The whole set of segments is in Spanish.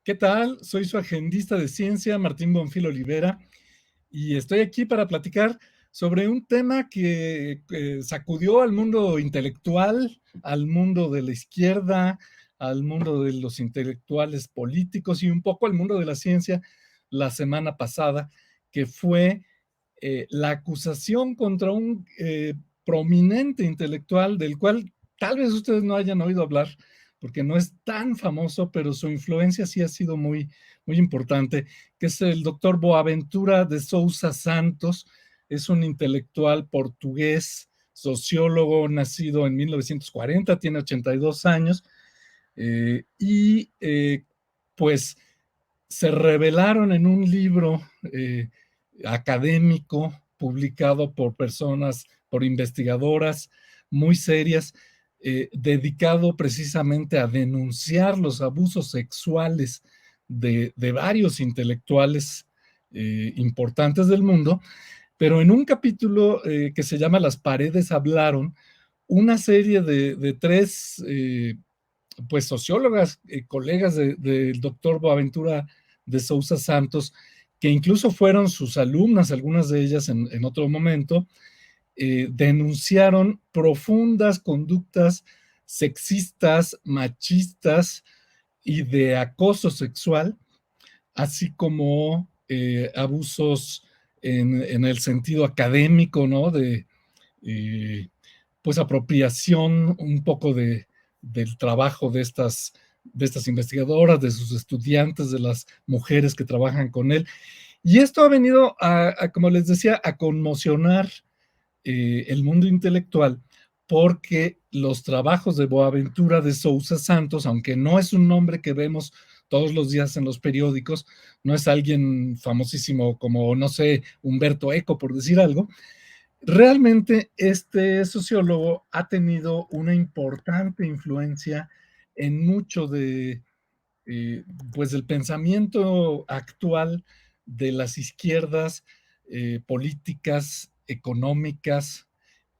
¿Qué tal? Soy su agendista de ciencia, Martín Bonfil Olivera, y estoy aquí para platicar sobre un tema que sacudió al mundo intelectual, al mundo de la izquierda, al mundo de los intelectuales políticos y un poco al mundo de la ciencia la semana pasada, que fue la acusación contra un prominente intelectual del cual tal vez ustedes no hayan oído hablar, porque no es tan famoso, pero su influencia sí ha sido muy, muy importante, que es el doctor Boaventura de Sousa Santos. Es un intelectual portugués, sociólogo, nacido en 1940, tiene 82 años, pues se revelaron en un libro académico publicado por personas, por investigadoras muy serias, dedicado precisamente a denunciar los abusos sexuales de varios intelectuales importantes del mundo, pero en un capítulo que se llama Las paredes hablaron, una serie de tres pues sociólogas, colegas del doctor Boaventura de Sousa Santos, que incluso fueron sus alumnas, algunas de ellas en otro momento, denunciaron profundas conductas sexistas, machistas y de acoso sexual, así como abusos en el sentido académico, ¿no? Eh, pues apropiación un poco del trabajo de estas investigadoras, de sus estudiantes, de las mujeres que trabajan con él. Y esto ha venido como les decía, a conmocionar el mundo intelectual, porque los trabajos de Boaventura de Sousa Santos, aunque no es un nombre que vemos todos los días en los periódicos, no es alguien famosísimo como, no sé, Humberto Eco, por decir algo, realmente este sociólogo ha tenido una importante influencia en mucho eh, del pensamiento actual de las izquierdas políticas, económicas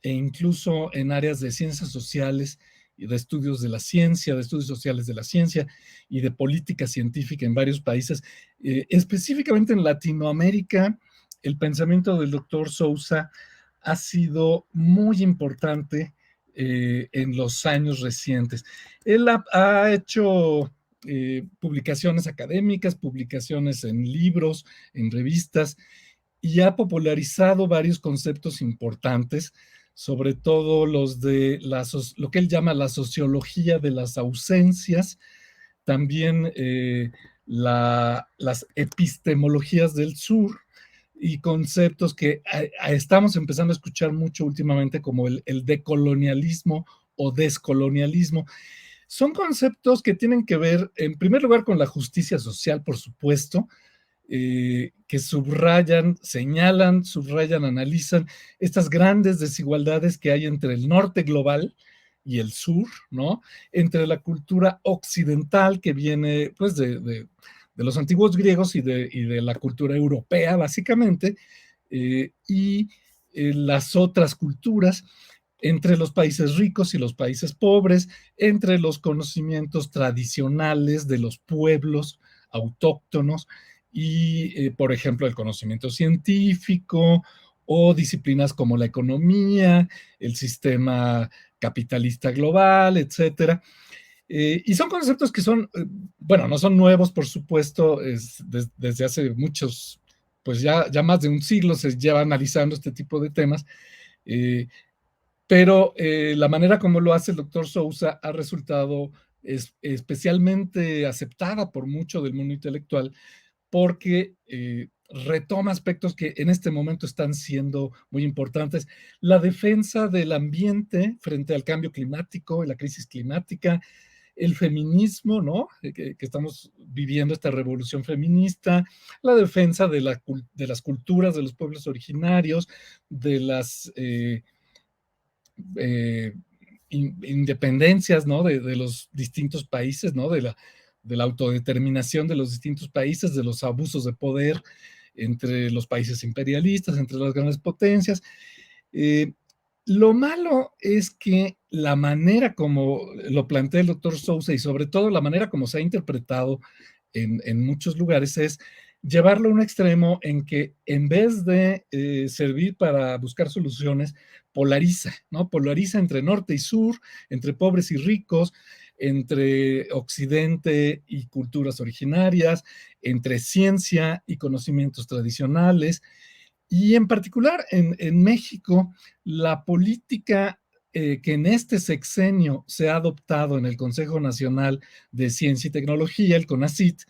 e incluso en áreas de ciencias sociales y de estudios de la ciencia, de estudios sociales de la ciencia y de política científica en varios países, específicamente en Latinoamérica. El pensamiento del doctor Sousa ha sido muy importante en los años recientes. Él ha hecho publicaciones académicas, publicaciones en libros, en revistas, y ha popularizado varios conceptos importantes, sobre todo los de lo que él llama la sociología de las ausencias, también las epistemologías del sur, y conceptos que estamos empezando a escuchar mucho últimamente, como el decolonialismo o descolonialismo. Son conceptos que tienen que ver, en primer lugar, con la justicia social, por supuesto, que subrayan, señalan, subrayan, analizan estas grandes desigualdades que hay entre el norte global y el sur, ¿no? Entre la cultura occidental que viene, pues, de los antiguos griegos y de la cultura europea, básicamente, las otras culturas, entre los países ricos y los países pobres, entre los conocimientos tradicionales de los pueblos autóctonos y, por ejemplo, el conocimiento científico o disciplinas como la economía, el sistema capitalista global, etcétera. Y son conceptos que son, bueno, no son nuevos, por supuesto, desde hace muchos, pues ya más de un siglo se lleva analizando este tipo de temas, eh, pero la manera como lo hace el doctor Sousa ha resultado especialmente aceptada por mucho del mundo intelectual, porque retoma aspectos que en este momento están siendo muy importantes. La defensa del ambiente frente al cambio climático y la crisis climática, el feminismo, ¿no? Que estamos viviendo esta revolución feminista, la defensa de las culturas de los pueblos originarios, de las eh, independencias, ¿no? De los distintos países, ¿no? De la autodeterminación de los distintos países, de los abusos de poder, entre los países imperialistas, entre las grandes potencias. Eh, lo malo es que la manera como lo plantea el doctor Sousa y sobre todo la manera como se ha interpretado en muchos lugares es llevarlo a un extremo en que en vez de servir para buscar soluciones, polariza, ¿no? Polariza entre norte y sur, entre pobres y ricos, entre occidente y culturas originarias, entre ciencia y conocimientos tradicionales. Y en particular en México, la política que en este sexenio se ha adoptado en el Consejo Nacional de Ciencia y Tecnología, el CONACYT,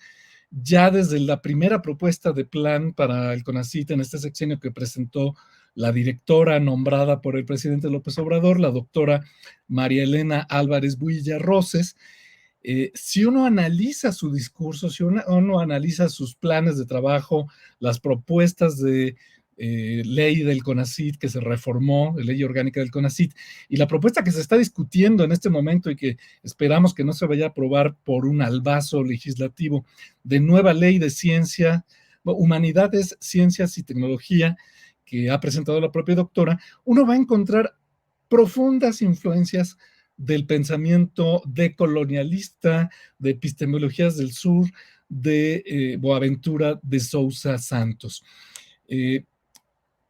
ya desde la primera propuesta de plan para el CONACYT en este sexenio que presentó la directora nombrada por el presidente López Obrador, la doctora María Elena Álvarez Builla Roses, si uno analiza su discurso, si uno analiza sus planes de trabajo, las propuestas de ley del CONACYT que se reformó, de ley orgánica del CONACYT, y la propuesta que se está discutiendo en este momento y que esperamos que no se vaya a aprobar por un albazo legislativo de nueva ley de ciencia, humanidades, ciencias y tecnología que ha presentado la propia doctora, uno va a encontrar profundas influencias del pensamiento decolonialista, de epistemologías del sur, de Boaventura de Sousa Santos. Eh,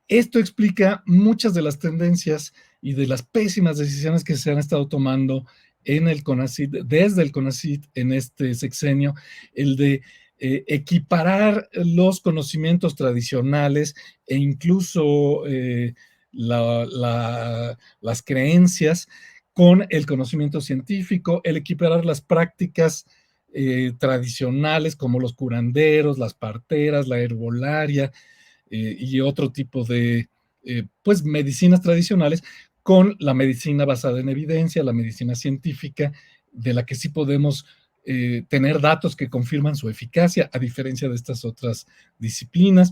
Esto explica muchas de las tendencias y de las pésimas decisiones que se han estado tomando en el CONACYT, desde el CONACYT en este sexenio, el de equiparar los conocimientos tradicionales e incluso las creencias con el conocimiento científico, el equiparar las prácticas tradicionales como los curanderos, las parteras, la herbolaria, y otro tipo de pues medicinas tradicionales con la medicina basada en evidencia, la medicina científica, de la que sí podemos tener datos que confirman su eficacia, a diferencia de estas otras disciplinas.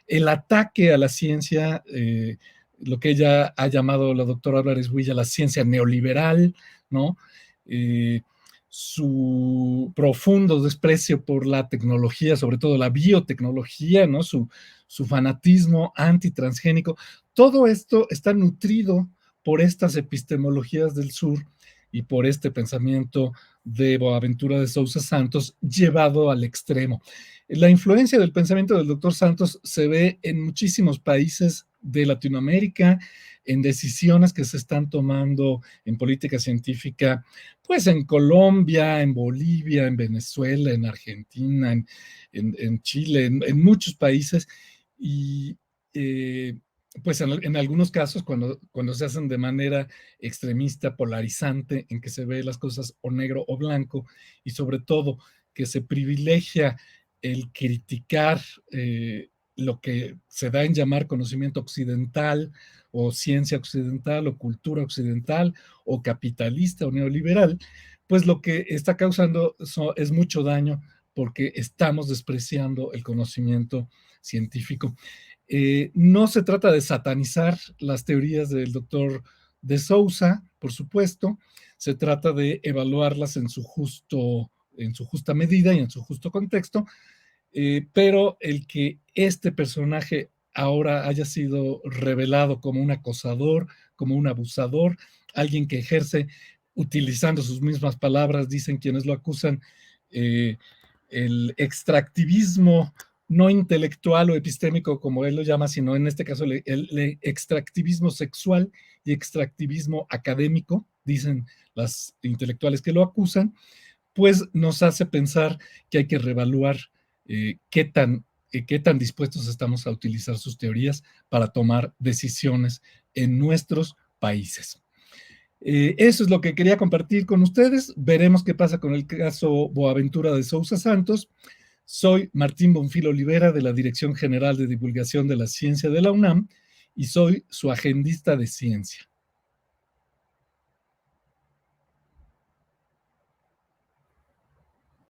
El ataque a la ciencia, lo que ella ha llamado la doctora Álvarez Huilla, la ciencia neoliberal, ¿no? Su profundo desprecio por la tecnología, sobre todo la biotecnología, ¿no? Su fanatismo antitransgénico, todo esto está nutrido por estas epistemologías del sur y por este pensamiento de Boaventura de Sousa Santos llevado al extremo. La influencia del pensamiento del doctor Santos se ve en muchísimos países de Latinoamérica, en decisiones que se están tomando en política científica, pues en Colombia, en Bolivia, en Venezuela, en Argentina, en Chile, en muchos países, y pues en algunos casos cuando se hacen de manera extremista, polarizante, en que se ve las cosas o negro o blanco, y sobre todo que se privilegia el criticar lo que se da en llamar conocimiento occidental o ciencia occidental o cultura occidental o capitalista o neoliberal, pues lo que está causando es mucho daño porque estamos despreciando el conocimiento científico. No se trata de satanizar las teorías del doctor de Sousa, por supuesto, se trata de evaluarlas en su justa medida y en su justo contexto, pero el que este personaje ahora haya sido revelado como un acosador, como un abusador, alguien que ejerce, utilizando sus mismas palabras, dicen quienes lo acusan, eh, el extractivismo no intelectual o epistémico, como él lo llama, sino en este caso el extractivismo sexual y extractivismo académico, dicen las intelectuales que lo acusan, pues nos hace pensar que hay que reevaluar qué tan dispuestos estamos a utilizar sus teorías para tomar decisiones en nuestros países. Eso es lo que quería compartir con ustedes. Veremos qué pasa con el caso Boaventura de Sousa Santos. Soy Martín Bonfil Olivera de la Dirección General de Divulgación de la Ciencia de la UNAM y soy su agendista de ciencia.